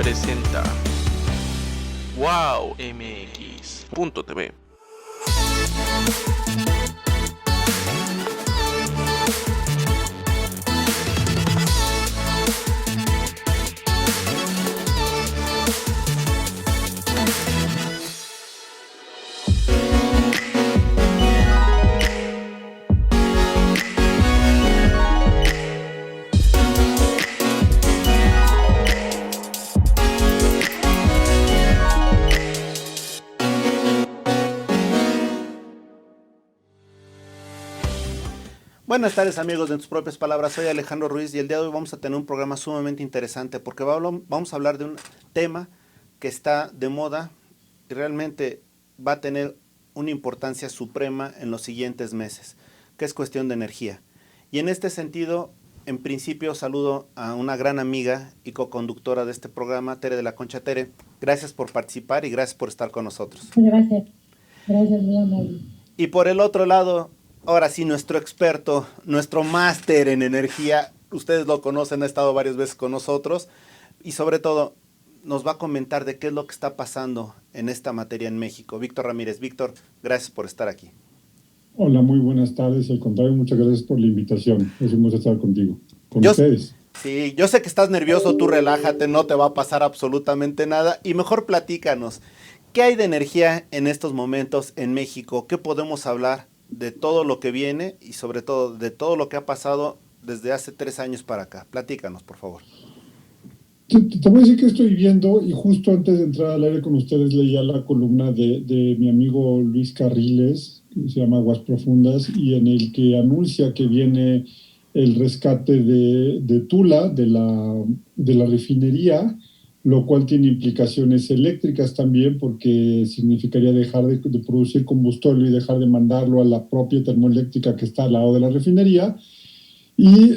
presenta WowMX.tv. Buenas tardes amigos de tus propias palabras, soy Alejandro Ruiz y el día de hoy vamos a tener un programa sumamente interesante porque vamos a hablar de un tema que está de moda y realmente va a tener una importancia suprema en los siguientes meses, que es cuestión de energía. Y en este sentido, en principio saludo a una gran amiga y co-conductora de este programa, Tere de la Concha. Tere, gracias por participar y gracias por estar con nosotros. Gracias, muy amable. Y por el otro lado, ahora sí, nuestro experto, nuestro máster en energía, ustedes lo conocen, ha estado varias veces con nosotros y sobre todo nos va a comentar de qué es lo que está pasando en esta materia en México. Víctor Ramírez. Víctor, gracias por estar aquí. Hola, muy buenas tardes. Al contrario, muchas gracias por la invitación. Es un gusto estar contigo, con ustedes. Sí, yo sé que estás nervioso, tú relájate, no te va a pasar absolutamente nada y mejor platícanos. ¿Qué hay de energía en estos momentos en México? ¿Qué podemos hablar de todo lo que viene y sobre todo de todo lo que ha pasado desde hace 3 años para acá? Platícanos, por favor. Te voy a decir que estoy viendo, y justo antes de entrar al aire con ustedes leía la columna de mi amigo Luis Carriles, que se llama Aguas Profundas, y en el que anuncia que viene el rescate de Tula, de la refinería, lo cual tiene implicaciones eléctricas también, porque significaría dejar de producir combustible y dejar de mandarlo a la propia termoeléctrica que está al lado de la refinería. Y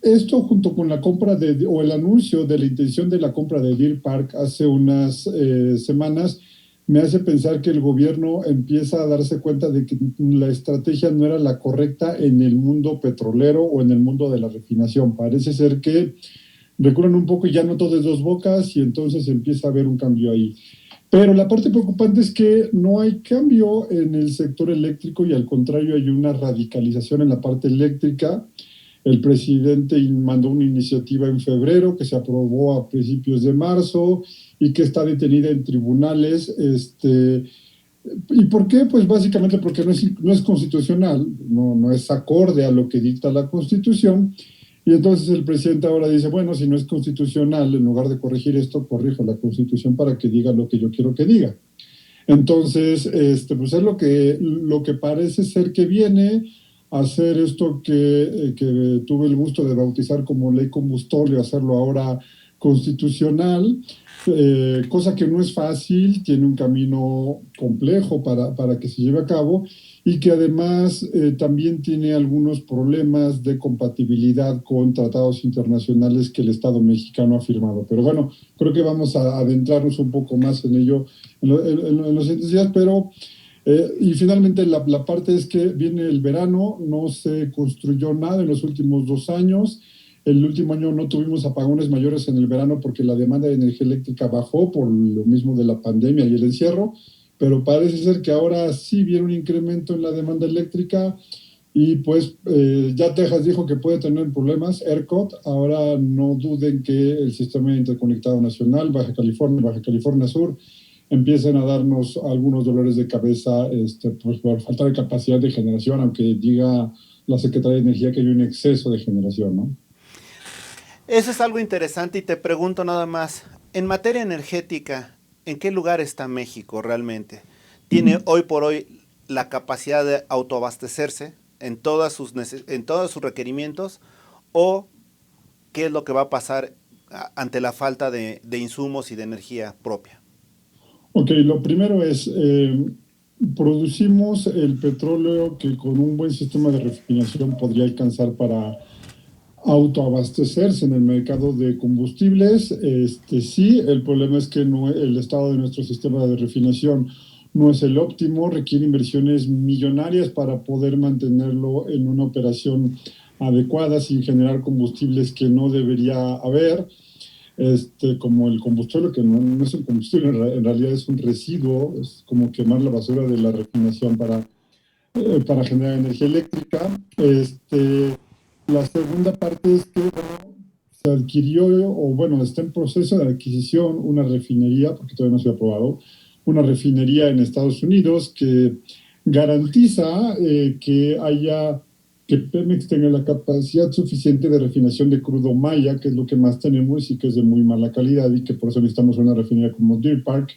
esto junto con la compra o el anuncio de la intención de la compra de Deer Park hace unas semanas, me hace pensar que el gobierno empieza a darse cuenta de que la estrategia no era la correcta en el mundo petrolero o en el mundo de la refinación. Parece ser que reculan un poco y ya no todo es dos bocas y entonces empieza a haber un cambio ahí. Pero la parte preocupante es que no hay cambio en el sector eléctrico y al contrario hay una radicalización en la parte eléctrica. El presidente mandó una iniciativa en febrero que se aprobó a principios de marzo y que está detenida en tribunales. ¿Y por qué? Pues básicamente porque no es constitucional, no es acorde a lo que dicta la Constitución. Y entonces el presidente ahora dice, bueno, si no es constitucional, en lugar de corregir esto, corrijo la Constitución para que diga lo que yo quiero que diga. Entonces, pues es lo que parece ser que viene a hacer esto que tuve el gusto de bautizar como ley combustóleo, hacerlo ahora constitucional, cosa que no es fácil, tiene un camino complejo para que se lleve a cabo y que además también tiene algunos problemas de compatibilidad con tratados internacionales que el Estado mexicano ha firmado. Pero bueno, creo que vamos a adentrarnos un poco más en ello en los siguientes días, pero y finalmente la parte es que viene el verano, no se construyó nada en los últimos 2 años. El último año no tuvimos apagones mayores en el verano porque la demanda de energía eléctrica bajó por lo mismo de la pandemia y el encierro, pero parece ser que ahora sí viene un incremento en la demanda eléctrica y pues ya Texas dijo que puede tener problemas, ERCOT. Ahora no duden que el Sistema Interconectado Nacional, Baja California Sur, empiecen a darnos algunos dolores de cabeza pues por falta de capacidad de generación, aunque diga la Secretaría de Energía que hay un exceso de generación, ¿no? Eso es algo interesante y te pregunto nada más, en materia energética, ¿en qué lugar está México realmente? ¿Tiene hoy por hoy la capacidad de autoabastecerse en todos sus requerimientos? ¿O qué es lo que va a pasar ante la falta de insumos y de energía propia? Ok, lo primero es, producimos el petróleo que con un buen sistema de refinación podría alcanzar para autoabastecerse en el mercado de combustibles. Sí, el problema es que el estado de nuestro sistema de refinación no es el óptimo, requiere inversiones millonarias para poder mantenerlo en una operación adecuada sin generar combustibles que no debería haber. como el combustible, que no es un combustible, en realidad es un residuo, es como quemar la basura de la refinación para generar energía eléctrica. La segunda parte es que se adquirió, o bueno, está en proceso de adquisición una refinería, porque todavía no se ha aprobado, una refinería en Estados Unidos que garantiza que Pemex tenga la capacidad suficiente de refinación de crudo maya, que es lo que más tenemos y que es de muy mala calidad y que por eso necesitamos una refinería como Deer Park.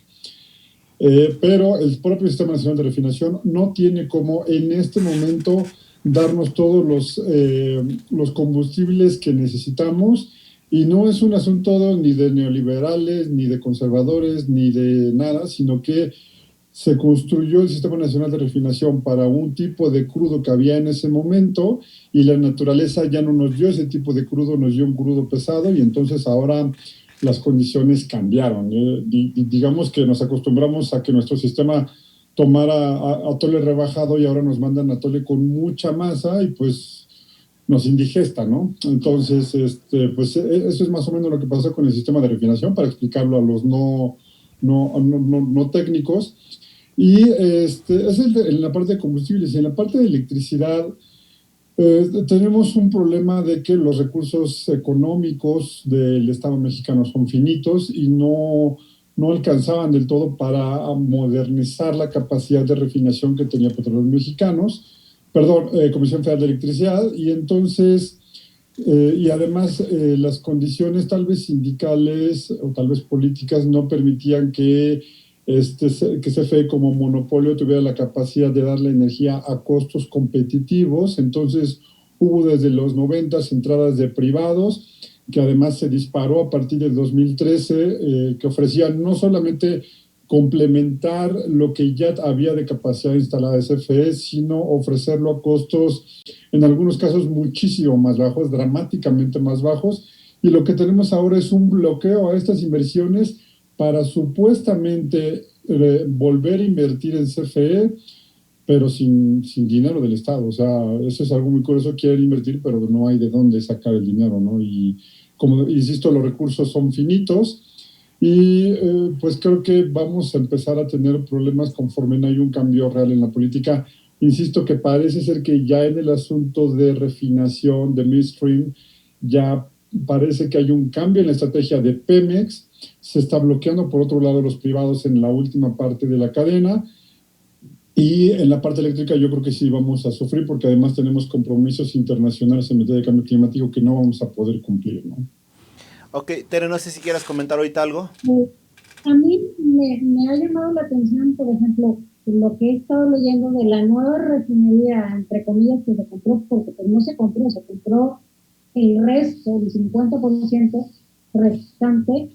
Pero el propio Sistema Nacional de Refinación no tiene como en este momento darnos todos los combustibles que necesitamos, y no es un asunto ni de neoliberales, ni de conservadores, ni de nada, sino que se construyó el Sistema Nacional de Refinación para un tipo de crudo que había en ese momento, y la naturaleza ya no nos dio ese tipo de crudo, nos dio un crudo pesado, y entonces ahora las condiciones cambiaron. Digamos que nos acostumbramos a que nuestro sistema tomara atole rebajado y ahora nos mandan atole con mucha masa y pues nos indigesta, ¿no? Entonces, pues eso es más o menos lo que pasa con el sistema de refinación, para explicarlo a los no técnicos. Y es en la parte de combustibles. Y en la parte de electricidad, tenemos un problema de que los recursos económicos del Estado mexicano son finitos y no alcanzaban del todo para modernizar la capacidad de refinación que tenía Petróleos Mexicanos, Comisión Federal de Electricidad, y entonces, y además las condiciones tal vez sindicales o tal vez políticas no permitían que CFE como monopolio tuviera la capacidad de darle energía a costos competitivos. Entonces hubo desde los 90 entradas de privados, que además se disparó a partir del 2013, que ofrecían no solamente complementar lo que ya había de capacidad instalada de CFE, sino ofrecerlo a costos, en algunos casos muchísimo más bajos, dramáticamente más bajos. Y lo que tenemos ahora es un bloqueo a estas inversiones para supuestamente volver a invertir en CFE, pero sin dinero del Estado. O sea, eso es algo muy curioso. Quieren invertir, pero no hay de dónde sacar el dinero, ¿no? Y como insisto, los recursos son finitos, y pues creo que vamos a empezar a tener problemas conforme no hay un cambio real en la política. Insisto que parece ser que ya en el asunto de refinación, de midstream, ya parece que hay un cambio en la estrategia de Pemex. Se está bloqueando, por otro lado, los privados en la última parte de la cadena. Y en la parte eléctrica yo creo que sí vamos a sufrir, porque además tenemos compromisos internacionales en materia de cambio climático que no vamos a poder cumplir, ¿no? Ok, Tere, no sé si quieras comentar ahorita algo. A mí me ha llamado la atención, por ejemplo, lo que he estado leyendo de la nueva refinería, entre comillas, que se compró, porque pues no se compró el resto, el 50% restante.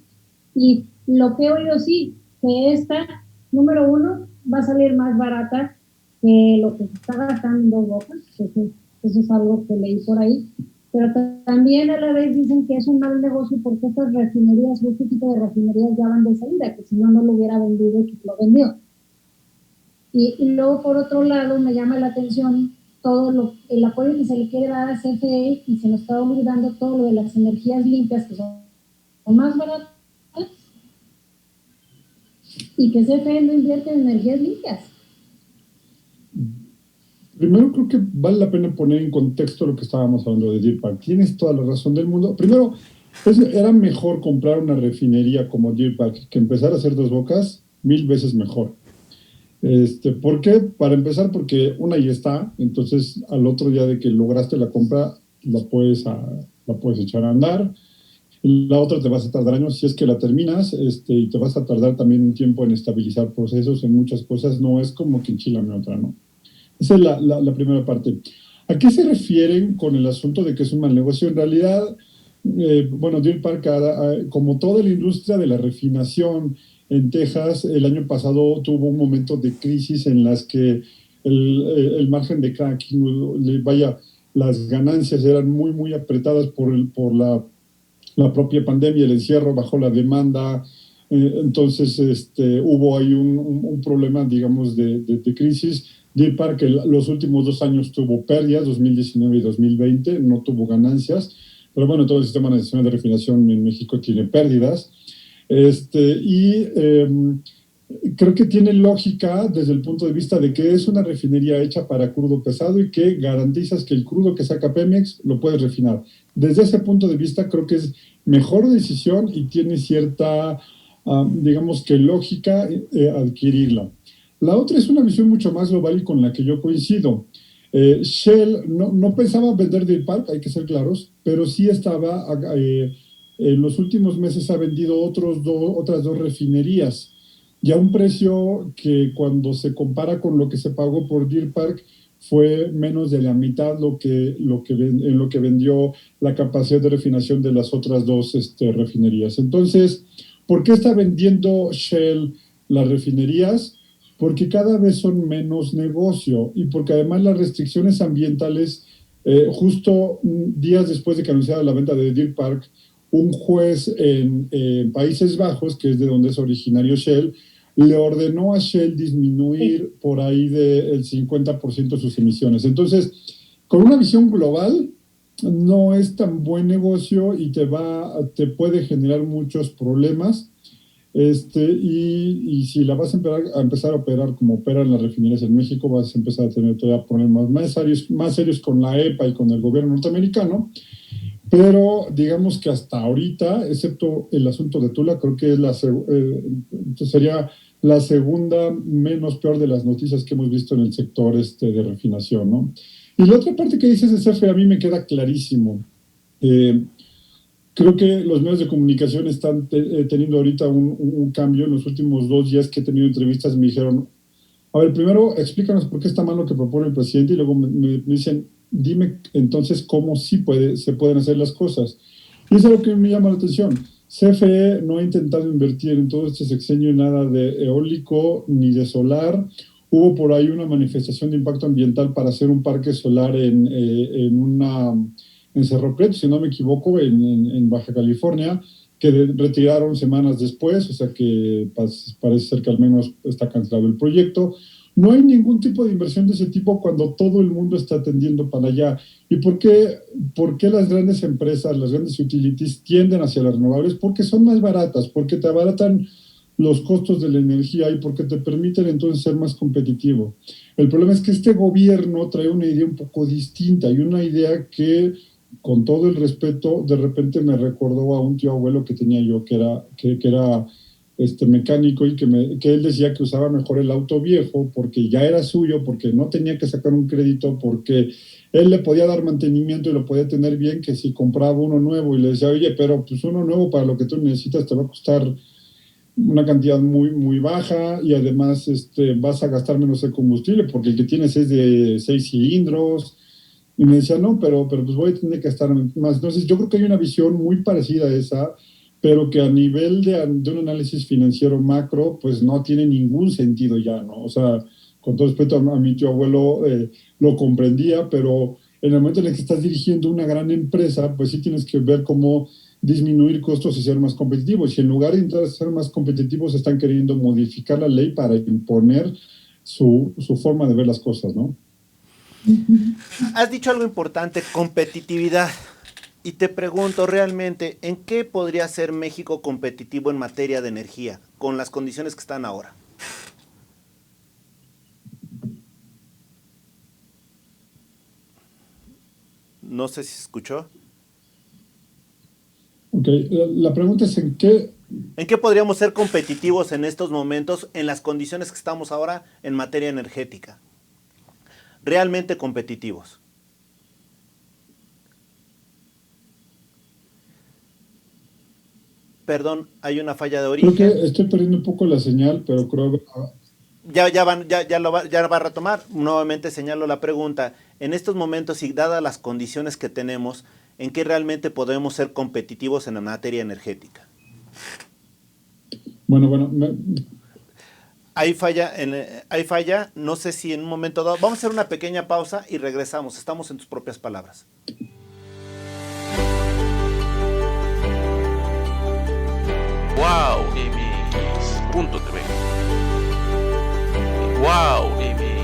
Y lo que he oído, sí, que esta, número uno, va a salir más barata que lo que se está gastando en Dos Bocas. Eso es algo que leí por ahí. Pero también a la vez dicen que es un mal negocio, porque estas refinerías, este tipo de refinerías ya van de salida, que si no, no lo hubiera vendido y que lo vendió. Y luego, por otro lado, me llama la atención el apoyo que se le quiere dar a CFE, y se nos está olvidando todo lo de las energías limpias, que son más baratas, y que CFE no invierte en energías limpias. Primero, creo que vale la pena poner en contexto lo que estábamos hablando de Deer Park. Tienes toda la razón del mundo. Primero, era mejor comprar una refinería como Deer Park que empezar a hacer Dos Bocas 1000 veces mejor. ¿Por qué? Para empezar, porque una ya está, entonces al otro día de que lograste la compra, la puedes echar a andar. La otra te vas a tardar años si es que la terminas, y te vas a tardar también un tiempo en estabilizar procesos, en muchas cosas. No es como que enchilame otra, ¿no? Esa es la primera parte. ¿A qué se refieren con el asunto de que es un mal negocio? En realidad, Deer Park, como toda la industria de la refinación en Texas, el año pasado tuvo un momento de crisis en las que el margen de cracking, las ganancias eran muy, muy apretadas por la propia pandemia, el encierro, bajó la demanda. Entonces hubo ahí un problema, digamos, de crisis. Deer Park los últimos 2 años tuvo pérdidas, 2019 y 2020, no tuvo ganancias. pero bueno, todo el sistema nacional de refinación en México tiene pérdidas. Creo que tiene lógica desde el punto de vista de que es una refinería hecha para crudo pesado y que garantizas que el crudo que saca Pemex lo puedes refinar. Desde ese punto de vista creo que es mejor decisión y tiene cierta, digamos que lógica adquirirla. La otra es una visión mucho más global y con la que yo coincido. Shell no pensaba vender Deer Park, hay que ser claros, pero sí estaba, en los últimos meses ha vendido otras dos refinerías y a un precio que cuando se compara con lo que se pagó por Deer Park fue menos de la mitad en lo que vendió la capacidad de refinación de las otras dos refinerías. Entonces, ¿por qué está vendiendo Shell las refinerías? Porque cada vez son menos negocio y porque además las restricciones ambientales, justo días después de que anunciara la venta de Deer Park, un juez en Países Bajos, que es de donde es originario Shell, le ordenó a Shell disminuir por ahí del 50% sus emisiones. Entonces, con una visión global, no es tan buen negocio y te puede generar muchos problemas. Y si la vas a empezar a operar como operan las refinerías en México, vas a empezar a tener todavía problemas más serios con la EPA y con el gobierno norteamericano. Pero digamos que hasta ahorita, excepto el asunto de Tula, creo que sería la segunda menos peor de las noticias que hemos visto en el sector de refinación, ¿no? Y la otra parte que dices de CFE a mí me queda clarísimo. Creo que los medios de comunicación están teniendo ahorita un cambio. En los últimos 2 días que he tenido entrevistas me dijeron, a ver, primero explícanos por qué está mal lo que propone el presidente y luego me dicen, dime entonces cómo sí se pueden hacer las cosas. Y eso es lo que me llama la atención. CFE no ha intentado invertir en todo este sexenio nada de eólico ni de solar. Hubo por ahí una manifestación de impacto ambiental para hacer un parque solar en Cerro Prieto, si no me equivoco, en Baja California, que retiraron semanas después, o sea que parece ser que al menos está cancelado el proyecto. No hay ningún tipo de inversión de ese tipo cuando todo el mundo está tendiendo para allá. ¿Y por qué las grandes empresas, las grandes utilities tienden hacia las renovables? Porque son más baratas, porque te abaratan los costos de la energía y porque te permiten entonces ser más competitivo. El problema es que este gobierno trae una idea un poco distinta y una idea que, con todo el respeto, de repente me recordó a un tío abuelo que tenía yo, que era mecánico y que él decía que usaba mejor el auto viejo porque ya era suyo, porque no tenía que sacar un crédito, porque él le podía dar mantenimiento y lo podía tener bien, que si compraba uno nuevo y le decía, oye, pero pues uno nuevo para lo que tú necesitas te va a costar una cantidad muy, muy baja y además vas a gastar menos de combustible porque el que tienes es de 6 cilindros. Y me decía, no, pero pues voy a tener que gastar más. Entonces yo creo que hay una visión muy parecida a esa, pero que a nivel de un análisis financiero macro, pues no tiene ningún sentido ya, ¿no? O sea, con todo respeto a mi tío abuelo, lo comprendía, pero en el momento en el que estás dirigiendo una gran empresa, pues sí tienes que ver cómo disminuir costos y ser más competitivos. Y en lugar de intentar ser más competitivos, están queriendo modificar la ley para imponer su forma de ver las cosas, ¿no? Has dicho algo importante, competitividad. Y te pregunto realmente, ¿en qué podría ser México competitivo en materia de energía con las condiciones que están ahora? No sé si se escuchó. Ok, la pregunta es ¿en qué? ¿En qué podríamos ser competitivos en estos momentos en las condiciones que estamos ahora en materia energética? Realmente competitivos. Perdón, hay una falla de origen. Creo que estoy perdiendo un poco la señal, pero creo que... Ya va a retomar. Nuevamente señalo la pregunta. En estos momentos y dadas las condiciones que tenemos, ¿en qué realmente podemos ser competitivos en la materia energética? Bueno. Hay falla. No sé si en un momento dado... Vamos a hacer una pequeña pausa y regresamos. Estamos en tus propias palabras. wowmx.tv wowmx.tv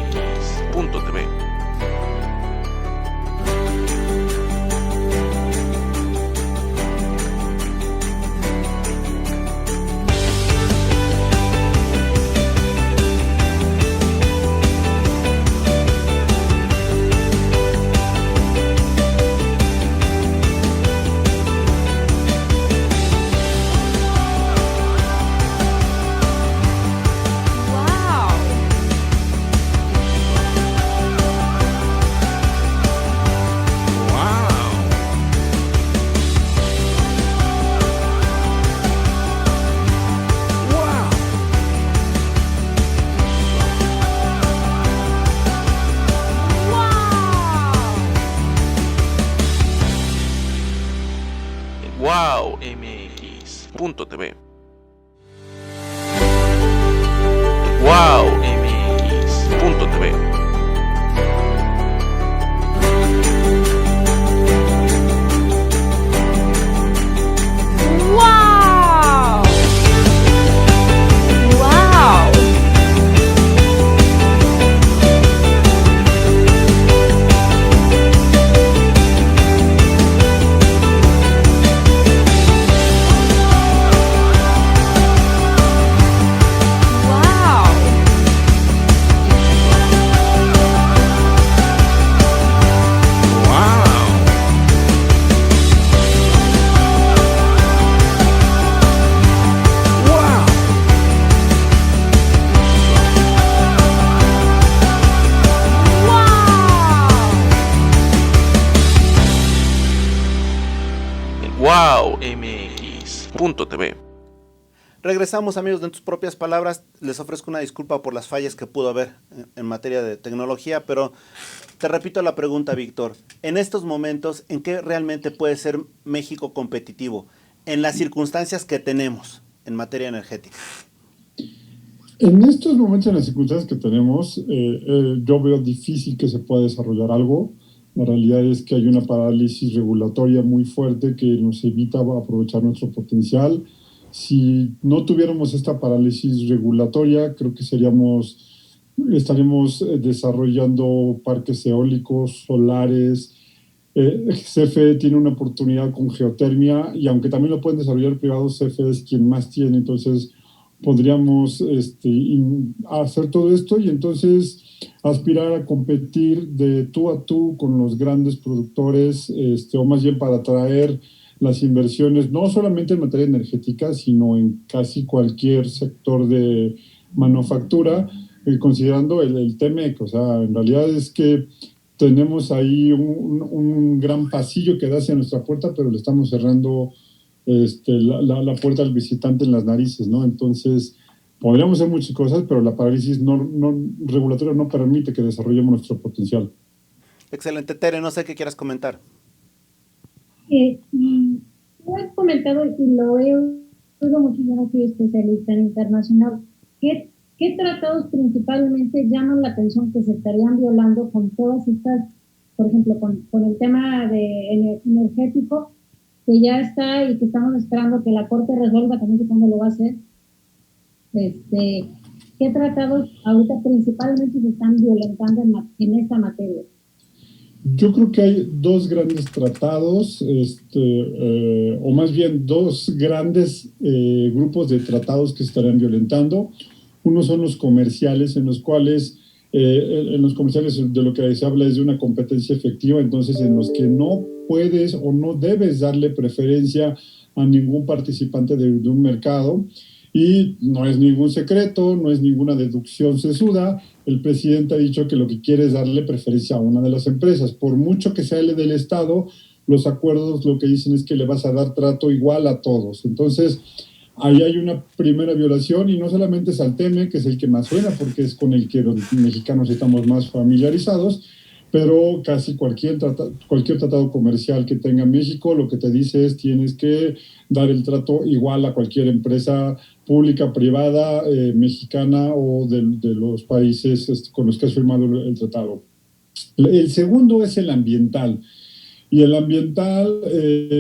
wowmx.tv. wowmx.tv. ¡Wow! ¡Wow! wowmx.tv. Regresamos, amigos, de tus propias palabras. Les ofrezco una disculpa por las fallas que pudo haber en materia de tecnología, pero te repito la pregunta, Víctor. En estos momentos, ¿en qué realmente puede ser México competitivo? En las circunstancias que tenemos en materia energética. En estos momentos, en las circunstancias que tenemos, yo veo difícil que se pueda desarrollar algo. La realidad es que hay una parálisis regulatoria muy fuerte que nos evita aprovechar nuestro potencial. Si no tuviéramos esta parálisis regulatoria, creo que estaríamos desarrollando parques eólicos, solares. CFE tiene una oportunidad con geotermia y aunque también lo pueden desarrollar privados, CFE es quien más tiene. Entonces podríamos hacer todo esto y entonces aspirar a competir de tú a tú con los grandes productores, o más bien para atraer las inversiones, no solamente en materia energética, sino en casi cualquier sector de manufactura, considerando el TEMEC. O sea, en realidad es que tenemos ahí un gran pasillo que da hacia nuestra puerta, pero le estamos cerrando la puerta al visitante en las narices, ¿no? Entonces, podríamos hacer muchas cosas, pero la parálisis regulatoria no permite que desarrollemos nuestro potencial. Excelente, Tere, no sé qué quieras comentar. Tú has comentado, y lo he oído mucho, yo no soy especialista en internacional, ¿qué tratados principalmente llaman la atención que se estarían violando con todas estas, por ejemplo, con el tema energético, que ya está y que estamos esperando que la Corte resuelva también cuándo lo va a hacer? ¿Qué tratados ahorita principalmente se están violentando en esta materia? Yo creo que hay dos grandes tratados, o más bien dos grandes grupos de tratados que se estarían violentando. Uno son los comerciales, en los cuales, en los comerciales de lo que se habla es de una competencia efectiva, entonces en los que no puedes o no debes darle preferencia a ningún participante de un mercado. Y no es ningún secreto, no es ninguna deducción sesuda. El presidente ha dicho que lo que quiere es darle preferencia a una de las empresas. Por mucho que sea el del Estado, los acuerdos lo que dicen es que le vas a dar trato igual a todos. Entonces, ahí hay una primera violación y no solamente es al TEMEC, que es el que más suena porque es con el que los mexicanos estamos más familiarizados, pero casi cualquier tratado comercial que tenga México lo que te dice es tienes que dar el trato igual a cualquier empresa pública, privada, mexicana o de los países con los que has firmado el tratado. El segundo es el ambiental. Y el ambiental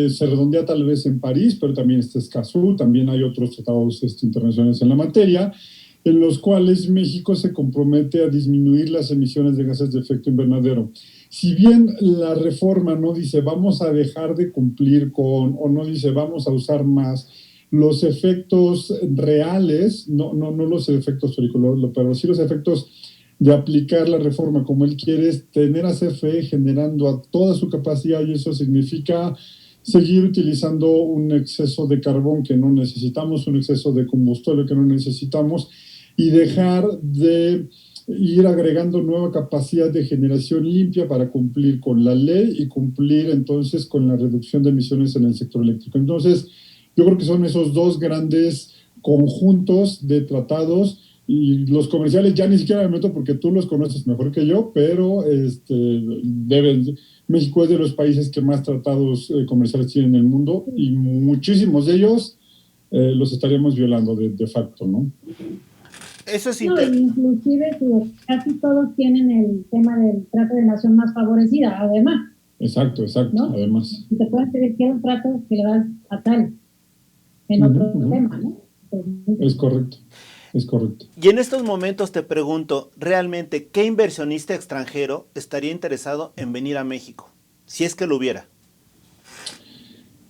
se redondea tal vez en París, pero también está Escazú, también hay otros tratados internacionales en la materia, en los cuales México se compromete a disminuir las emisiones de gases de efecto invernadero. Si bien la reforma no dice vamos a dejar de cumplir con, o no dice vamos a usar más, los efectos reales, no los efectos teóricos, pero sí los efectos de aplicar la reforma como él quiere, es tener a CFE generando a toda su capacidad, y eso significa seguir utilizando un exceso de carbón que no necesitamos, un exceso de combustible que no necesitamos, y dejar de ir agregando nueva capacidad de generación limpia para cumplir con la ley y cumplir entonces con la reducción de emisiones en el sector eléctrico. Entonces, yo creo que son esos dos grandes conjuntos de tratados, y los comerciales ya ni siquiera me meto porque tú los conoces mejor que yo, pero México es de los países que más tratados comerciales tiene en el mundo y muchísimos de ellos los estaríamos violando de facto, ¿no? Eso es No, inclusive casi todos tienen el tema del trato de nación más favorecida, además. Exacto, ¿no? Además. Y te pueden pedir que un trato que le das a tal en otro tema, ¿no? Es correcto. Y en estos momentos te pregunto, realmente, ¿qué inversionista extranjero estaría interesado en venir a México? Si es que lo hubiera.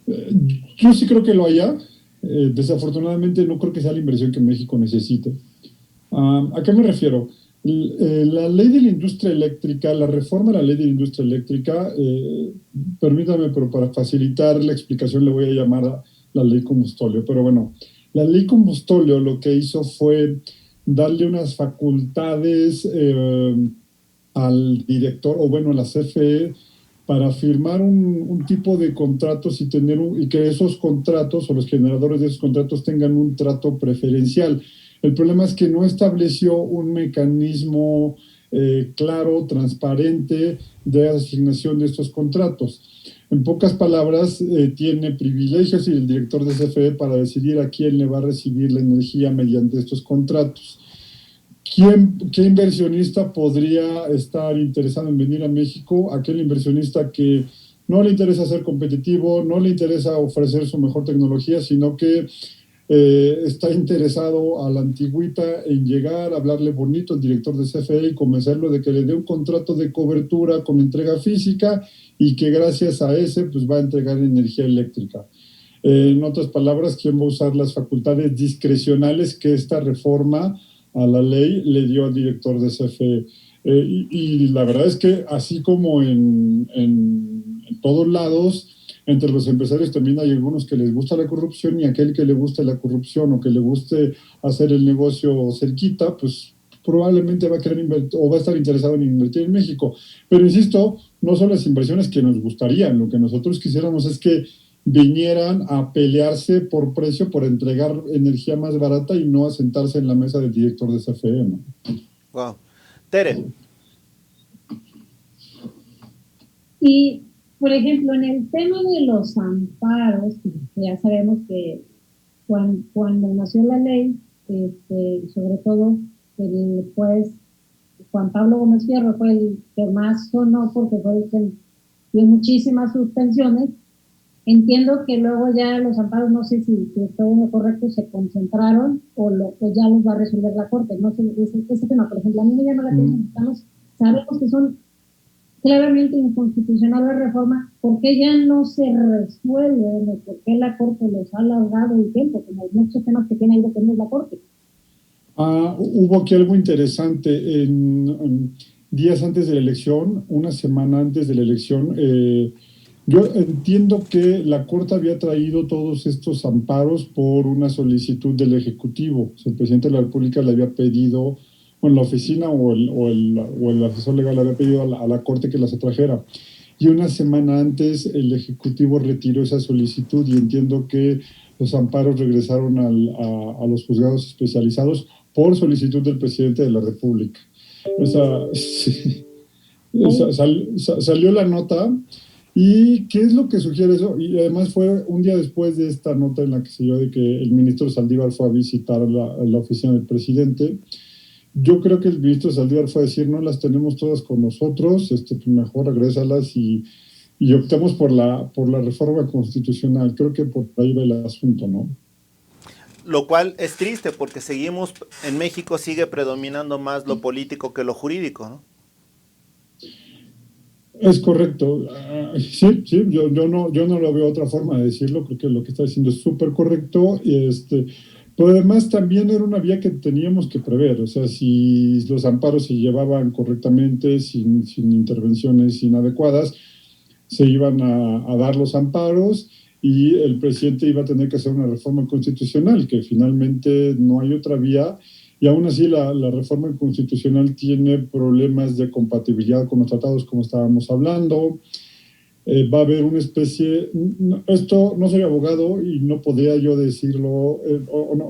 Yo sí creo que lo haya. Desafortunadamente no creo que sea la inversión que México necesite. ¿A qué me refiero? La ley de la industria eléctrica, la reforma de la ley de la industria eléctrica, permítame, pero para facilitar la explicación le voy a llamar a la ley combustóleo. Pero bueno, la ley combustóleo lo que hizo fue darle unas facultades al director, o bueno, a la CFE, para firmar un tipo de contratos y que esos contratos o los generadores de esos contratos tengan un trato preferencial. El problema es que no estableció un mecanismo claro, transparente de asignación de estos contratos. En pocas palabras, tiene privilegios y el director de CFE para decidir a quién le va a recibir la energía mediante estos contratos. ¿Qué inversionista podría estar interesado en venir a México? Aquel inversionista que no le interesa ser competitivo, no le interesa ofrecer su mejor tecnología, sino que está interesado a la antigüita en llegar, hablarle bonito al director de CFE y convencerlo de que le dé un contrato de cobertura con entrega física y que gracias a ese pues va a entregar energía eléctrica. En otras palabras, ¿quién va a usar las facultades discrecionales que esta reforma a la ley le dio al director de CFE? Y la verdad es que así como en todos lados, entre los empresarios también hay algunos que les gusta la corrupción, y aquel que le guste la corrupción o que le guste hacer el negocio cerquita, pues probablemente va a querer invertir o va a estar interesado en invertir en México. Pero insisto, no son las inversiones que nos gustarían. Lo que nosotros quisiéramos es que vinieran a pelearse por precio, por entregar energía más barata y no a sentarse en la mesa del director de CFE, ¿no? Wow. Tere. Y, por ejemplo, en el tema de los amparos, ya sabemos que cuando nació la ley, sobre todo el juez Juan Pablo Gómez Fierro fue el que más sonó porque fue el que dio muchísimas suspensiones. Entiendo que luego ya los amparos, no sé si estoy en lo correcto, se concentraron o ya los va a resolver la Corte. No sé, ese tema, por ejemplo, a mí me llama la atención. Sabemos que son claramente inconstitucional la reforma. ¿Por qué ya no se resuelve? ¿Por qué la Corte los ha alargado el tiempo? Como muchos temas que tiene ahí detenidos la Corte. Hubo aquí algo interesante. Días antes de la elección, una semana antes de la elección, yo entiendo que la Corte había traído todos estos amparos por una solicitud del Ejecutivo. O sea, el presidente de la República le había pedido, bueno, la oficina o el asesor legal le había pedido a la Corte que las trajera. Y una semana antes el Ejecutivo retiró esa solicitud y entiendo que los amparos regresaron a los juzgados especializados por solicitud del presidente de la República. O sea, sí, salió la nota. ¿Y qué es lo que sugiere eso? Y además fue un día después de esta nota en la que se dio de que el ministro Saldívar fue a visitar la oficina del presidente. Yo creo que el ministro Saldívar fue a decir, no las tenemos todas con nosotros, pues mejor regrésalas y optamos por la reforma constitucional. Creo que por ahí va el asunto, ¿no? Lo cual es triste porque en México sigue predominando más lo político que lo jurídico, ¿no? Es correcto. Sí, yo no lo veo otra forma de decirlo. Creo que lo que está diciendo es súper correcto. Pero además también era una vía que teníamos que prever. O sea, si los amparos se llevaban correctamente, sin intervenciones inadecuadas, se iban a dar los amparos y el presidente iba a tener que hacer una reforma constitucional, que finalmente no hay otra vía. Y aún así la reforma constitucional tiene problemas de compatibilidad con los tratados, como estábamos hablando. Va a haber una especie... Esto no soy abogado y no podía yo decirlo,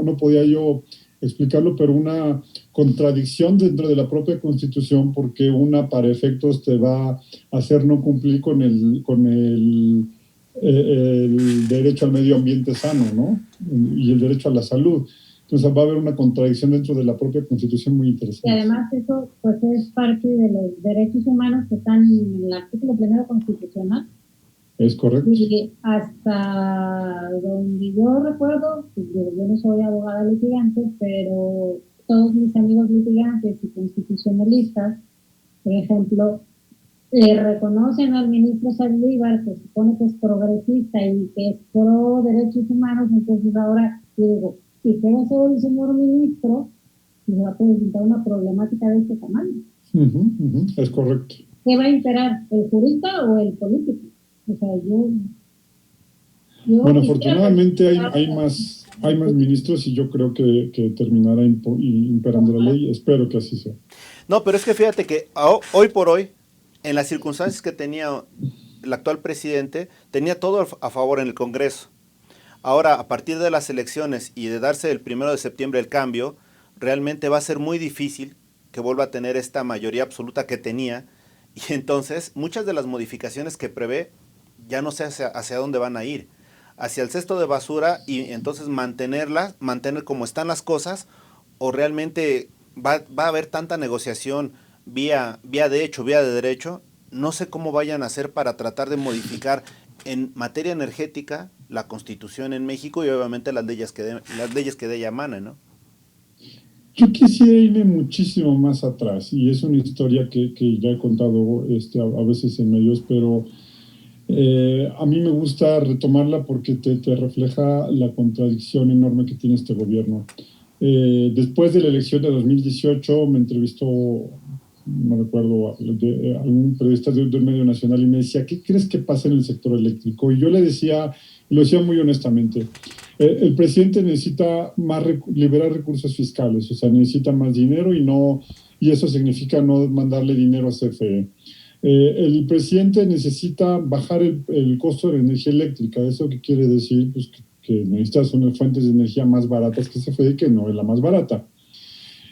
no podía yo explicarlo, pero una contradicción dentro de la propia Constitución, porque una para efectos te va a hacer no cumplir el derecho al medio ambiente sano, ¿no? Y el derecho a la salud. Entonces va a haber una contradicción dentro de la propia Constitución muy interesante. Y además eso pues es parte de los derechos humanos que están en el artículo 1 constitucional. Es correcto. Y hasta donde yo recuerdo, pues, yo no soy abogada litigante, pero todos mis amigos litigantes y constitucionalistas, por ejemplo, le reconocen al ministro Saldívar, que se supone que es progresista y que es pro derechos humanos. Entonces ahora yo digo, ¿y qué va a hacer el señor ministro si se va a presentar una problemática de este tamaño? Es correcto. ¿Qué va a imperar, el jurista o el político? O sea, bueno, afortunadamente hay más ministros y yo creo que terminará imperando la ley. Espero que así sea. No, pero es que fíjate que hoy por hoy, en las circunstancias que tenía el actual presidente, tenía todo a favor en el Congreso. Ahora, a partir de las elecciones y de darse el 1 de septiembre el cambio, realmente va a ser muy difícil que vuelva a tener esta mayoría absoluta que tenía. Y entonces, muchas de las modificaciones que prevé, ya no sé hacia dónde van a ir. Hacia el cesto de basura y entonces mantener como están las cosas, o realmente va a haber tanta negociación vía de hecho, vía de derecho. No sé cómo vayan a hacer para tratar de modificar en materia energética la Constitución en México y obviamente las leyes que de ella emanan, ¿no? Yo quisiera irme muchísimo más atrás, y es una historia que ya he contado a veces en medios, pero a mí me gusta retomarla porque te refleja la contradicción enorme que tiene este gobierno. Después de la elección de 2018 me entrevistó, no recuerdo, algún periodista de un medio nacional y me decía, ¿qué crees que pasa en el sector eléctrico? Y yo le decía, y lo decía muy honestamente, el presidente necesita liberar recursos fiscales, o sea, necesita más dinero y eso significa no mandarle dinero a CFE. El presidente necesita bajar el costo de la energía eléctrica. ¿Eso qué quiere decir? Pues que necesitas unas fuentes de energía más baratas que CFE, que no es la más barata.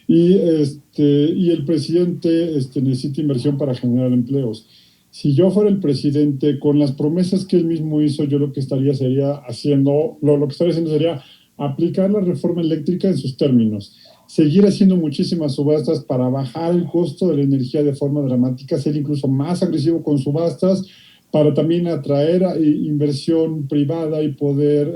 Y el presidente necesita inversión para generar empleos. Si yo fuera el presidente, con las promesas que él mismo hizo, yo lo que estaría haciendo sería aplicar la reforma eléctrica en sus términos, seguir haciendo muchísimas subastas para bajar el costo de la energía de forma dramática, ser incluso más agresivo con subastas para también atraer inversión privada y poder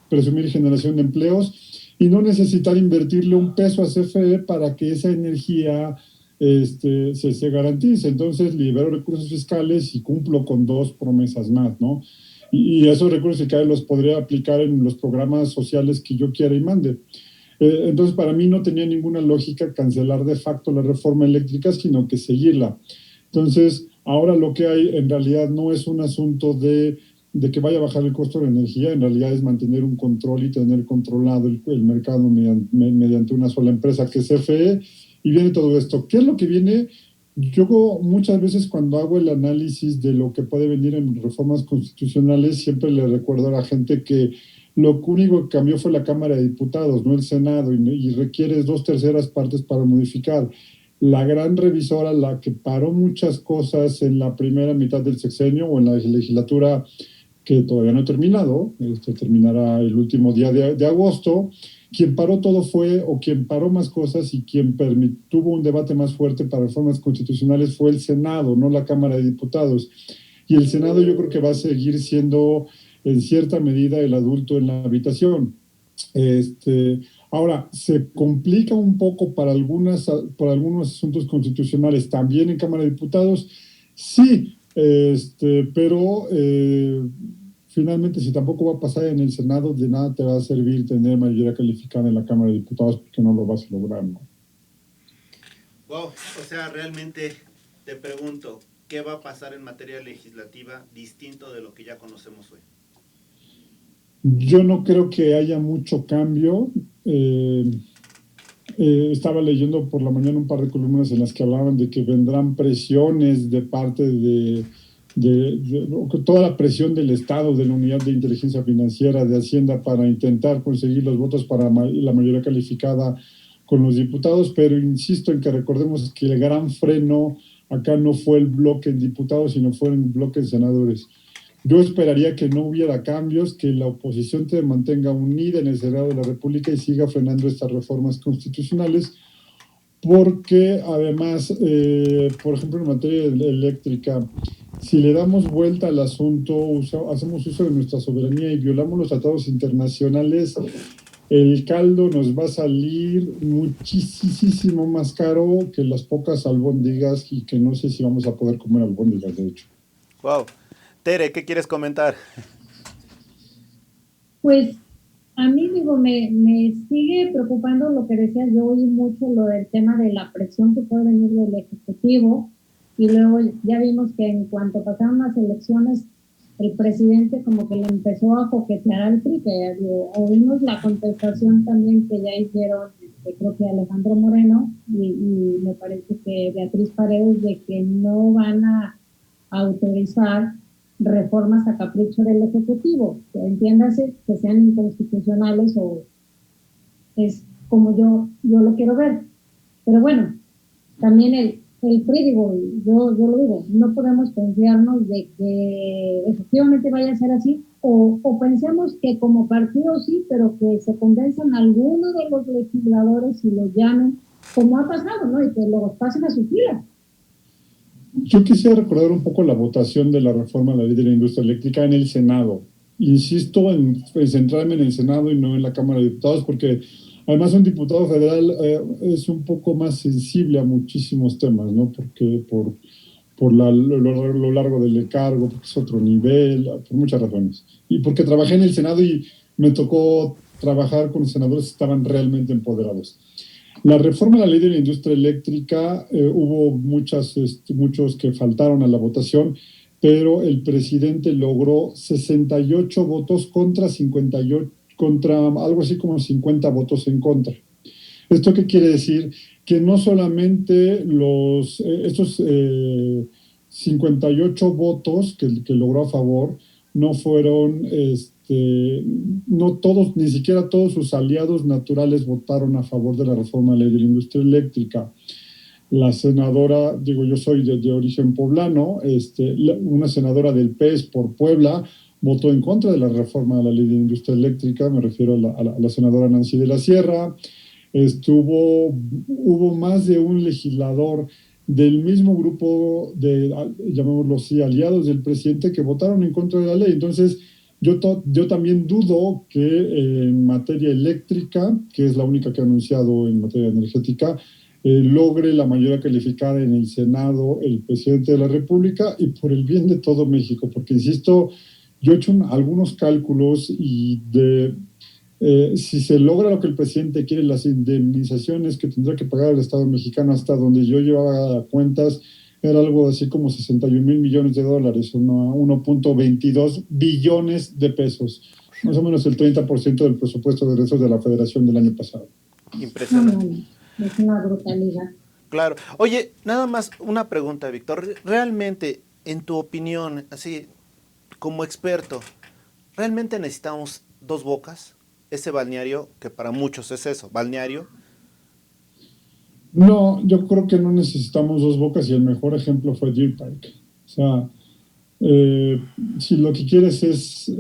presumir generación de empleos, y no necesitar invertirle un peso a CFE para que esa energía se garantice. Entonces libero recursos fiscales y cumplo con dos promesas más, ¿no? Y esos recursos fiscales los podría aplicar en los programas sociales que yo quiera y mande. Entonces, para mí no tenía ninguna lógica cancelar de facto la reforma eléctrica, sino que seguirla. Entonces, ahora lo que hay en realidad no es un asunto de que vaya a bajar el costo de la energía, en realidad es mantener un control y tener controlado el mercado mediante una sola empresa que es CFE, y viene todo esto. ¿Qué es lo que viene? Yo muchas veces cuando hago el análisis de lo que puede venir en reformas constitucionales, siempre le recuerdo a la gente que lo único que cambió fue la Cámara de Diputados, no el Senado, y requiere 2/3 partes para modificar. La gran revisora, la que paró muchas cosas en la primera mitad del sexenio o en la legislatura que todavía no ha terminado, terminará el último día de agosto, quien paró todo quien paró más cosas y quien tuvo un debate más fuerte para reformas constitucionales fue el Senado, no la Cámara de Diputados. Y el Senado yo creo que va a seguir siendo en cierta medida el adulto en la habitación. Ahora, se complica un poco por algunos asuntos constitucionales también en Cámara de Diputados, sí, pero finalmente si tampoco va a pasar en el Senado, de nada te va a servir tener mayoría calificada en la Cámara de Diputados porque no lo vas a lograr, ¿no? Wow, o sea, realmente te pregunto, ¿qué va a pasar en materia legislativa distinto de lo que ya conocemos hoy? Yo no creo que haya mucho cambio. Estaba leyendo por la mañana un par de columnas en las que hablaban de que vendrán presiones de parte de toda la presión del Estado, de la Unidad de Inteligencia Financiera, de Hacienda, para intentar conseguir los votos para la mayoría calificada con los diputados, pero insisto en que recordemos que el gran freno acá no fue el bloque en diputados, sino fue el bloque en senadores. Yo esperaría que no hubiera cambios, que la oposición se mantenga unida en el Senado de la República y siga frenando estas reformas constitucionales, porque además, por ejemplo, en materia eléctrica, si le damos vuelta al asunto, hacemos uso de nuestra soberanía y violamos los tratados internacionales, el caldo nos va a salir muchísimo más caro que las pocas albóndigas, y que no sé si vamos a poder comer albóndigas, de hecho. Wow. Tere, ¿qué quieres comentar? Pues a mí, digo, me sigue preocupando lo que decías. Yo oí mucho lo del tema de la presión que puede venir del Ejecutivo, y luego ya vimos que en cuanto pasaron las elecciones, el presidente como que le empezó a coquetear al PRI, que oímos la contestación también que ya hicieron, creo que Alejandro Moreno, y me parece que Beatriz Paredes, de que no van a autorizar reformas a capricho del Ejecutivo, que entiéndase que sean inconstitucionales, o es como yo lo quiero ver. Pero bueno, también el PRI, digo, yo lo digo, no podemos confiarnos de que efectivamente vaya a ser así, o pensemos que como partido sí, pero que se convenzan algunos de los legisladores y los llamen, como ha pasado, ¿no? Y que los pasen a su fila. Yo quisiera recordar un poco la votación de la reforma a la ley de la industria eléctrica en el Senado. Insisto en centrarme en el Senado y no en la Cámara de Diputados, porque además un diputado federal es un poco más sensible a muchísimos temas, ¿no? Porque por lo largo del cargo, porque es otro nivel, por muchas razones. Y porque trabajé en el Senado y me tocó trabajar con senadores que estaban realmente empoderados. La reforma a la ley de la industria eléctrica, hubo muchos que faltaron a la votación, pero el presidente logró 68 votos contra 58, contra algo así como 50 votos en contra. ¿Esto qué quiere decir? Que no solamente estos 58 votos que logró a favor no fueron, no todos, ni siquiera todos sus aliados naturales votaron a favor de la reforma de la ley de la industria eléctrica. La senadora, digo, yo soy de origen poblano, una senadora del PES por Puebla votó en contra de la reforma de la ley de industria eléctrica, me refiero a la senadora Nancy de la Sierra. Hubo más de un legislador del mismo grupo de, llamémoslo así, aliados del presidente, que votaron en contra de la ley. Entonces, yo también dudo que en materia eléctrica, que es la única que ha anunciado en materia energética, logre la mayoría calificada en el Senado el presidente de la República, y por el bien de todo México, porque insisto, yo he hecho algunos cálculos y si se logra lo que el presidente quiere, las indemnizaciones que tendrá que pagar el Estado mexicano, hasta donde yo llevaba cuentas, era algo así como 61,000 millones de dólares, 1.22 billones de pesos, más o menos el 30% del presupuesto de egresos de la Federación del año pasado. Impresionante. Es una brutalidad. Claro. Oye, nada más una pregunta, Víctor. Realmente, en tu opinión, así como experto, ¿realmente necesitamos Dos Bocas? Ese balneario, que para muchos es eso, balneario. No, yo creo que no necesitamos Dos Bocas, y el mejor ejemplo fue Deer Park. O sea, si lo que quieres es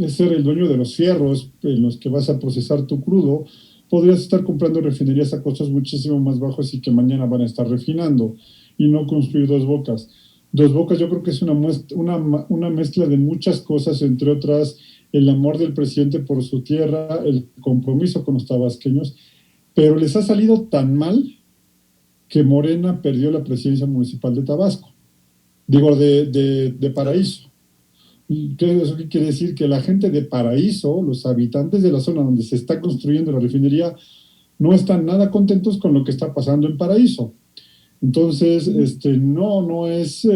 ser el dueño de los fierros en los que vas a procesar tu crudo, podrías estar comprando refinerías a costos muchísimo más bajos y que mañana van a estar refinando, y no construir Dos Bocas. Dos Bocas yo creo que es una mezcla de muchas cosas, entre otras el amor del presidente por su tierra, el compromiso con los tabasqueños, pero les ha salido tan mal que Morena perdió la presidencia municipal de Tabasco, digo, de Paraíso. ¿Eso qué quiere decir? Que la gente de Paraíso, los habitantes de la zona donde se está construyendo la refinería, no están nada contentos con lo que está pasando en Paraíso. Entonces, no es, yo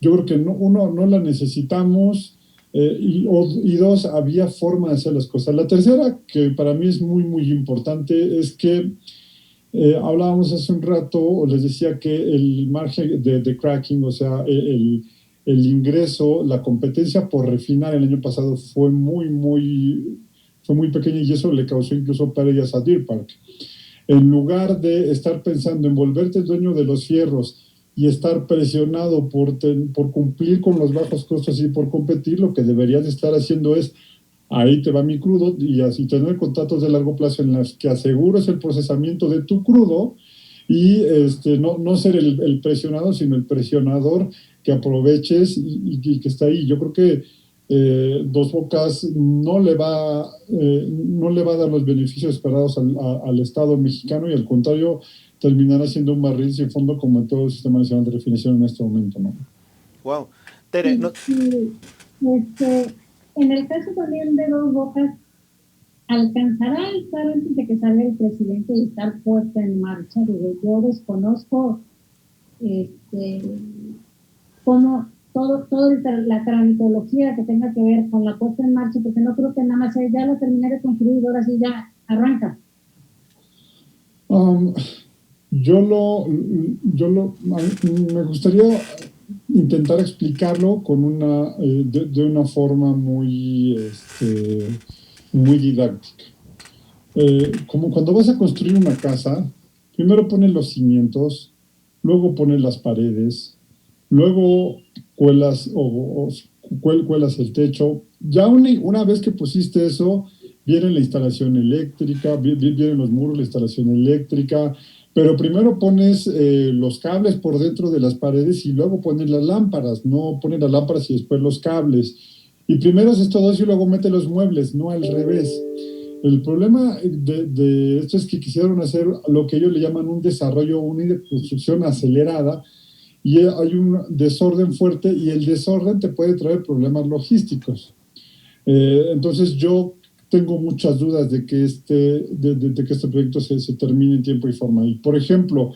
creo que no la necesitamos, y dos, había forma de hacer las cosas. La tercera, que para mí es muy, muy importante, es que hablábamos hace un rato, les decía que el margen de cracking, o sea, el ingreso, la competencia por refinar el año pasado fue muy pequeña y eso le causó incluso pérdidas a Deer Park. En lugar de estar pensando en volverte el dueño de los fierros y estar presionado por cumplir con los bajos costos y por competir, lo que deberías estar haciendo es, ahí te va mi crudo, y así tener contratos de largo plazo en los que asegures el procesamiento de tu crudo y no ser el presionado, sino el presionador que aproveches y que está ahí. Yo creo que Dos Bocas no le va a dar los beneficios esperados al Estado mexicano y al contrario terminará siendo un barril sin fondo como en todo el sistema nacional de refinación en este momento, ¿no? Wow. Tere, no... En el caso también de Dos Bocas, ¿alcanzará a estar antes de que salga el presidente y estar puesta en marcha? Yo desconozco cómo toda la tramitología que tenga que ver con la puesta en marcha, porque no creo que nada más ya lo terminé de construir y ahora sí ya arranca. Me gustaría intentar explicarlo con de una forma muy didáctica. Como cuando vas a construir una casa, primero pones los cimientos, luego pones las paredes, luego cuelas el techo. Ya una vez que pusiste eso, viene la instalación eléctrica, vienen los muros, la instalación eléctrica, pero primero pones los cables por dentro de las paredes y luego pones las lámparas, no pones las lámparas y después los cables. Y primero haces todo eso y luego metes los muebles, no al revés. El problema de esto es que quisieron hacer lo que ellos le llaman un desarrollo, una construcción acelerada, y hay un desorden fuerte y el desorden te puede traer problemas logísticos. Entonces yo tengo muchas dudas de que este proyecto se termine en tiempo y forma. Y por ejemplo,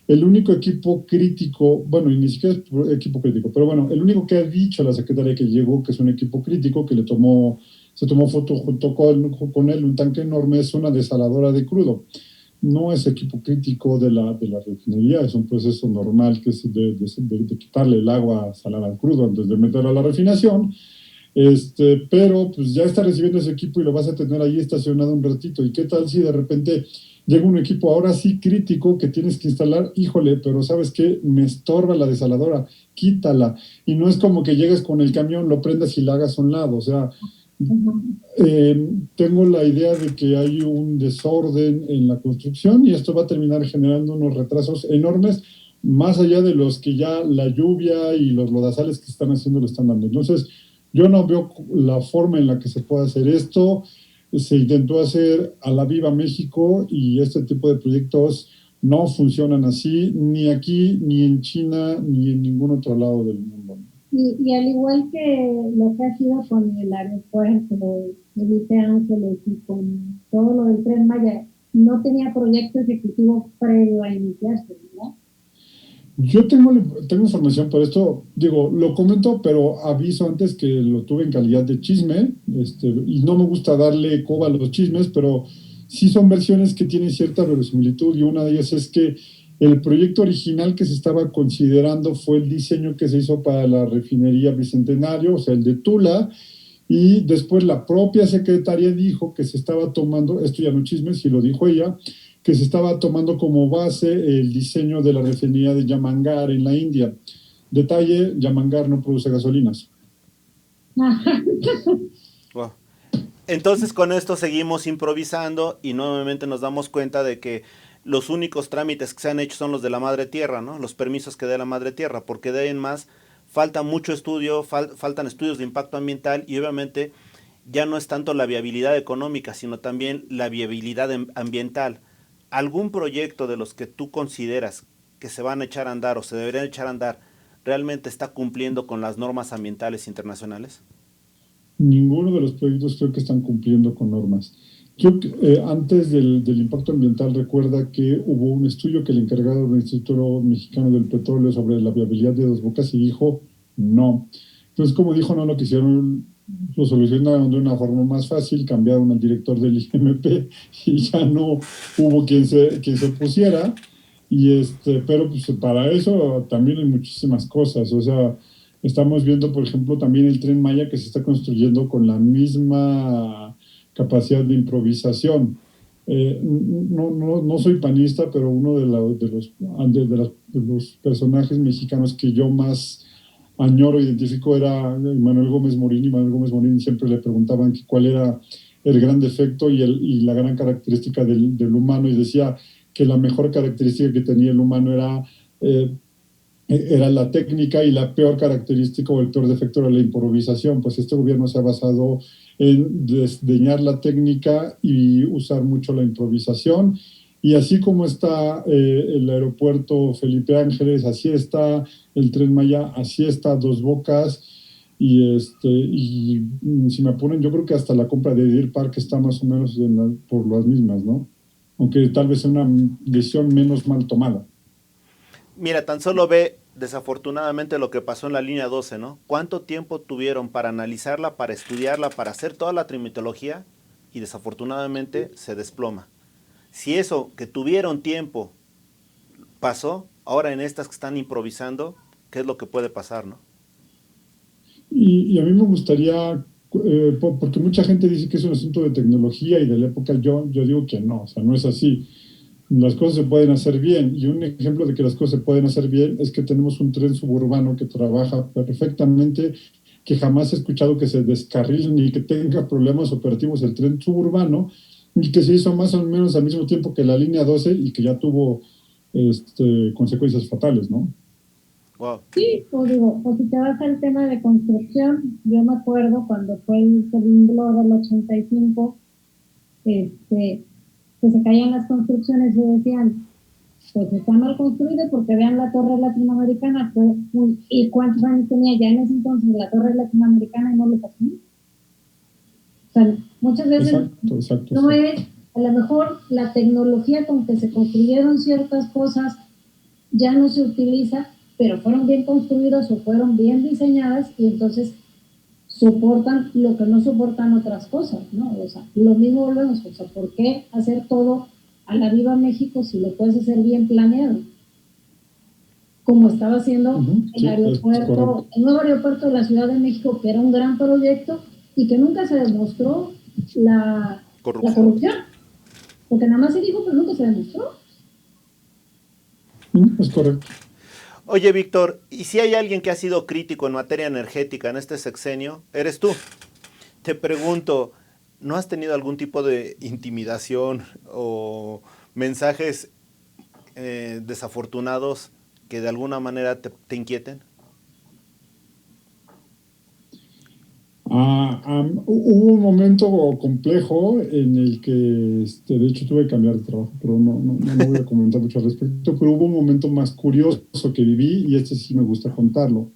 el único equipo crítico, bueno, y ni siquiera es equipo crítico, pero bueno, el único que ha dicho la secretaria que llegó que es un equipo crítico, que se tomó foto junto con él, un tanque enorme, es una desaladora de crudo. No es equipo crítico de la refinería, es un proceso normal que es de quitarle el agua salada al crudo antes de meterlo a la refinación. Pero pues ya está recibiendo ese equipo y lo vas a tener ahí estacionado un ratito. ¿Y qué tal si de repente llega un equipo ahora sí crítico que tienes que instalar? Híjole, pero ¿sabes qué? Me estorba la desaladora, quítala. Y no es como que llegues con el camión, lo prendas y la hagas a un lado. O sea, tengo la idea de que hay un desorden en la construcción y esto va a terminar generando unos retrasos enormes, más allá de los que ya la lluvia y los lodazales que están haciendo lo están dando. Entonces, yo no veo la forma en la que se puede hacer esto. Se intentó hacer a la viva México y este tipo de proyectos no funcionan así, ni aquí, ni en China, ni en ningún otro lado del mundo. Y al igual que lo que ha sido con el aeropuerto, Felipe Ángeles y con todo lo del Tren Maya, no tenía proyecto ejecutivo previo a iniciarse, ¿verdad? Yo tengo información por esto, digo, lo comento, pero aviso antes que lo tuve en calidad de chisme, y no me gusta darle coba a los chismes, pero sí son versiones que tienen cierta verosimilitud, y una de ellas es que el proyecto original que se estaba considerando fue el diseño que se hizo para la refinería Bicentenario, o sea, el de Tula, y después la propia secretaria dijo que se estaba tomando, esto ya no es chisme, si lo dijo ella, que se estaba tomando como base el diseño de la refinería de Yamangar en la India. Detalle, Yamangar no produce gasolinas. Wow. Entonces con esto seguimos improvisando y nuevamente nos damos cuenta de que los únicos trámites que se han hecho son los de la Madre Tierra, ¿no? Los permisos que dé la Madre Tierra, porque de ahí en más falta mucho estudio, faltan estudios de impacto ambiental y obviamente ya no es tanto la viabilidad económica, sino también la viabilidad ambiental. ¿Algún proyecto de los que tú consideras que se van a echar a andar o se deberían echar a andar realmente está cumpliendo con las normas ambientales internacionales? Ninguno de los proyectos creo que están cumpliendo con normas. Antes del impacto ambiental, recuerda que hubo un estudio que le encargaron del Instituto Mexicano del Petróleo sobre la viabilidad de Dos Bocas y dijo no. Entonces, como dijo no, lo quisieron, lo solucionaron de una forma más fácil, cambiaron al director del IMP y ya no hubo quien se opusiera. Pero pues, para eso también hay muchísimas cosas. O sea, Estamos viendo, por ejemplo, también el Tren Maya que se está construyendo con la misma capacidad de improvisación. No soy panista, pero uno de los personajes mexicanos que yo más añoro, identifico, era Manuel Gómez Morín, y Manuel Gómez Morín siempre le preguntaban que cuál era el gran defecto y la gran característica del humano, y decía que la mejor característica que tenía el humano era la técnica, y la peor característica o el peor defecto era la improvisación. Pues este gobierno se ha basado en desdeñar la técnica y usar mucho la improvisación. Y así como está el aeropuerto Felipe Ángeles, así está el Tren Maya, así está Dos Bocas, y si me apuran, yo creo que hasta la compra de Deer Park está más o menos por las mismas, ¿no? Aunque tal vez sea una decisión menos mal tomada. Mira, tan solo ve desafortunadamente lo que pasó en la línea 12, ¿no? ¿Cuánto tiempo tuvieron para analizarla, para estudiarla, para hacer toda la trimitología? Y desafortunadamente se desploma. Si eso que tuvieron tiempo pasó, ahora en estas que están improvisando, ¿qué es lo que puede pasar, no? Y a mí me gustaría, porque mucha gente dice que es un asunto de tecnología y de la época, yo digo que no, o sea, no es así. Las cosas se pueden hacer bien, y un ejemplo de que las cosas se pueden hacer bien es que tenemos un tren suburbano que trabaja perfectamente, que jamás he escuchado que se descarrile ni que tenga problemas operativos el tren suburbano, y que se hizo más o menos al mismo tiempo que la línea 12 y que ya tuvo consecuencias fatales, ¿no? Wow. Sí, o digo, o si te vas al tema de construcción, yo me acuerdo cuando fue el temblor del 85, que se caían las construcciones y decían, pues está mal construido porque vean la torre latinoamericana, ¿y cuántos años tenía ya en ese entonces la torre latinoamericana y no lo pasó? O sea, muchas veces exacto, no sí. es, a lo mejor la tecnología con que se construyeron ciertas cosas ya no se utiliza, pero fueron bien construidas o fueron bien diseñadas y entonces soportan lo que no soportan otras cosas, ¿no? O sea, lo mismo volvemos, o sea, ¿por qué hacer todo a la viva México si lo puedes hacer bien planeado? Como estaba haciendo el aeropuerto, el nuevo aeropuerto de la Ciudad de México, que era un gran proyecto y que nunca se demostró la corrupción, porque nada más se dijo, pero nunca se demostró. Es correcto. Oye, Víctor, ¿y si hay alguien que ha sido crítico en materia energética en este sexenio? Eres tú. Te pregunto, ¿no has tenido algún tipo de intimidación o mensajes desafortunados que de alguna manera te inquieten? Hubo un momento complejo en el que, de hecho, tuve que cambiar de trabajo, pero no voy a comentar mucho al respecto, pero hubo un momento más curioso que viví, y sí me gusta contarlo.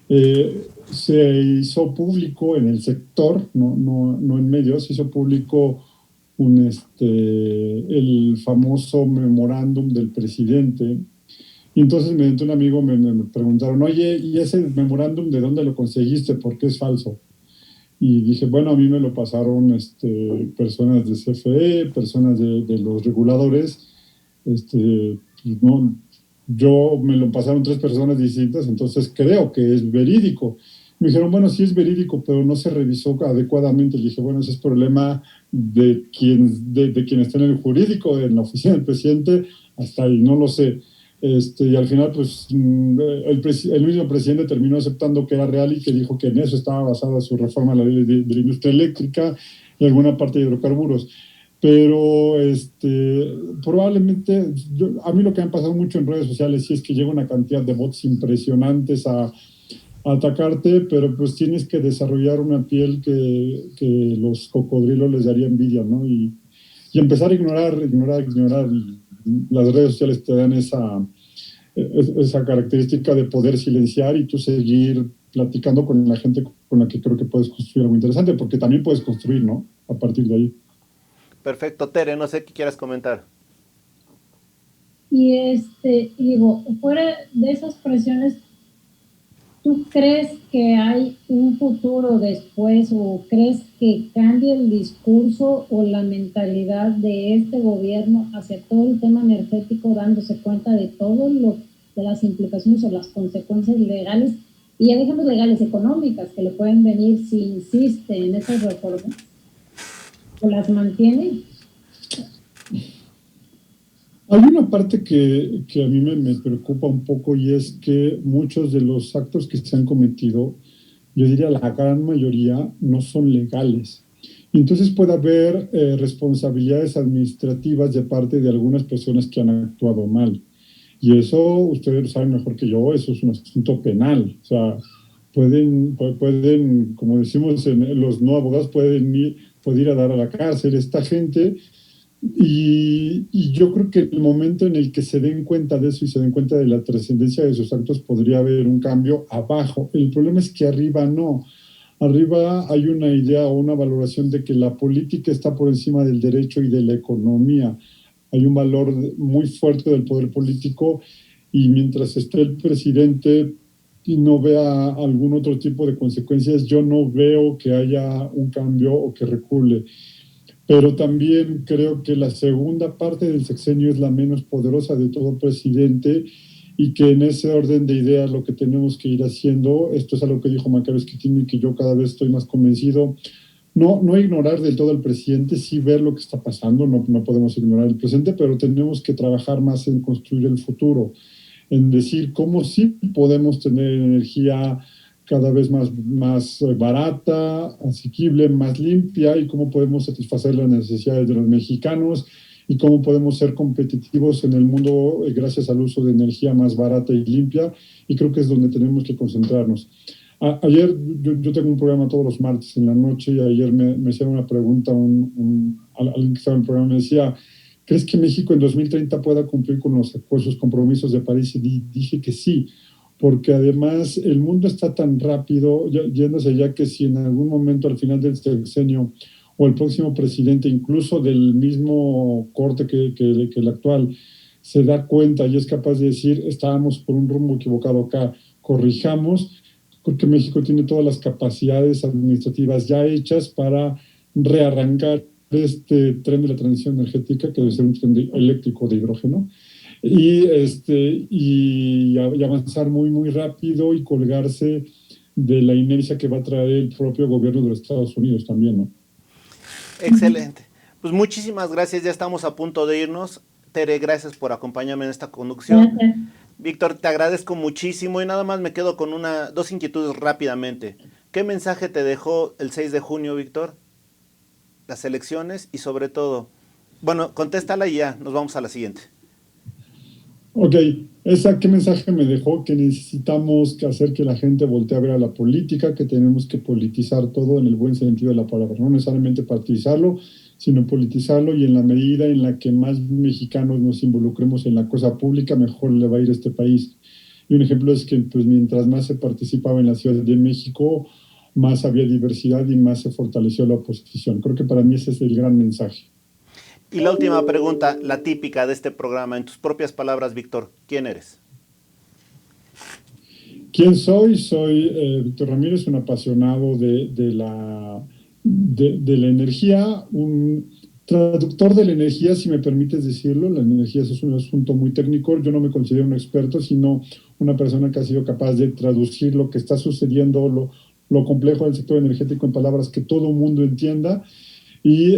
Se hizo público en el sector, no en medios, se hizo público el famoso memorándum del presidente. Y entonces, mediante un amigo, me preguntaron, oye, ¿y ese memorándum de dónde lo conseguiste? ¿Por qué es falso? Y dije, bueno, a mí me lo pasaron personas de CFE, personas de los reguladores. No, yo me lo pasaron 3 personas distintas, entonces creo que es verídico. Me dijeron, bueno, sí es verídico, pero no se revisó adecuadamente. Le dije, bueno, ese es problema de quien está en el jurídico, en la oficina del presidente, hasta ahí, no lo sé. Y al final, pues, el mismo presidente terminó aceptando que era real y que dijo que en eso estaba basada su reforma a la ley de la industria eléctrica y alguna parte de hidrocarburos. Pero probablemente, a mí lo que me ha pasado mucho en redes sociales sí es que llega una cantidad de bots impresionantes a atacarte, pero pues tienes que desarrollar una piel que los cocodrilos les daría envidia, ¿no? Y empezar a ignorar, y las redes sociales te dan esa característica de poder silenciar y tú seguir platicando con la gente con la que creo que puedes construir algo interesante, porque también puedes construir, ¿no? A partir de ahí. Perfecto, Tere, no sé qué quieras comentar. Y digo, fuera de esas presiones, ¿tú crees que hay un futuro después o crees que cambie el discurso o la mentalidad de este gobierno hacia todo el tema energético, dándose cuenta de todo de las implicaciones o las consecuencias legales Y ya dejemos legales, económicas, que le pueden venir si insiste en esas reformas, o las mantiene. Hay una parte que a mí me preocupa un poco, y es que muchos de los actos que se han cometido, yo diría la gran mayoría, no son legales. Entonces puede haber responsabilidades administrativas de parte de algunas personas que han actuado mal. Y eso, ustedes lo saben mejor que yo, eso es un asunto penal. O sea, pueden como decimos los no abogados, pueden ir a dar a la cárcel esta gente. Y yo creo que el momento en el que se den cuenta de eso y se den cuenta de la trascendencia de sus actos, podría haber un cambio abajo. El problema es que arriba no. Arriba hay una idea o una valoración de que la política está por encima del derecho y de la economía. Hay un valor muy fuerte del poder político, y mientras esté el presidente y no vea algún otro tipo de consecuencias, yo no veo que haya un cambio o que recule. Pero también creo que la segunda parte del sexenio es la menos poderosa de todo presidente, y que en ese orden de ideas lo que tenemos que ir haciendo, esto es algo que dijo Macario Schettino y que yo cada vez estoy más convencido, no ignorar del todo al presidente, sí ver lo que está pasando, no podemos ignorar el presente, pero tenemos que trabajar más en construir el futuro, en decir cómo sí podemos tener energía cada vez más barata, asequible, más limpia, y cómo podemos satisfacer las necesidades de los mexicanos, y cómo podemos ser competitivos en el mundo gracias al uso de energía más barata y limpia, y creo que es donde tenemos que concentrarnos. Ayer, yo tengo un programa todos los martes en la noche, y ayer me hacía una pregunta, alguien que estaba en el programa me decía, ¿crees que México en 2030 pueda cumplir con sus compromisos de París? Y dije que sí, porque además el mundo está tan rápido, yéndose ya, que si en algún momento al final del sexenio o el próximo presidente, incluso del mismo corte que el actual, se da cuenta y es capaz de decir, estábamos por un rumbo equivocado acá, corrijamos, porque México tiene todas las capacidades administrativas ya hechas para rearrancar este tren de la transición energética, que debe ser un tren eléctrico de hidrógeno, y avanzar muy, muy rápido y colgarse de la inercia que va a traer el propio gobierno de los Estados Unidos también, ¿no? Excelente. Pues muchísimas gracias, ya estamos a punto de irnos. Tere, gracias por acompañarme en esta conducción. Gracias. Víctor, te agradezco muchísimo, y nada más me quedo con dos inquietudes rápidamente. ¿Qué mensaje te dejó el 6 de junio, Víctor? Las elecciones, y sobre todo, bueno, contéstala y ya, nos vamos a la siguiente. Ok, ¿qué mensaje me dejó? Que necesitamos hacer que la gente voltee a ver a la política, que tenemos que politizar todo en el buen sentido de la palabra, no necesariamente partidizarlo, sino politizarlo, y en la medida en la que más mexicanos nos involucremos en la cosa pública, mejor le va a ir a este país. Y un ejemplo es que pues, mientras más se participaba en la Ciudad de México, más había diversidad y más se fortaleció la oposición. Creo que para mí ese es el gran mensaje. Y la última pregunta, la típica de este programa, en tus propias palabras, Víctor, ¿quién eres? ¿Quién soy? Soy Víctor Ramírez, un apasionado de la energía, un traductor de la energía, si me permites decirlo. La energía es un asunto muy técnico. Yo no me considero un experto, sino una persona que ha sido capaz de traducir lo que está sucediendo, lo complejo del sector energético, en palabras que todo el mundo entienda, y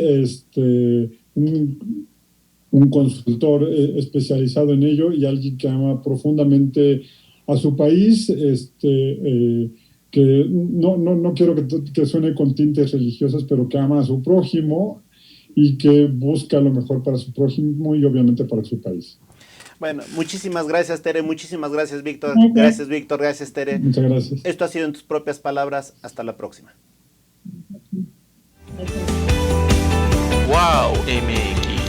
un consultor especializado en ello, y alguien que ama profundamente a su país, que no quiero que suene con tintes religiosos, pero que ama a su prójimo y que busca lo mejor para su prójimo y obviamente para su país. Bueno, muchísimas gracias, Tere, muchísimas gracias, Víctor. Gracias. Gracias, Víctor, gracias, Tere. Muchas gracias. Esto ha sido En tus propias palabras. Hasta la próxima. wowmx.tv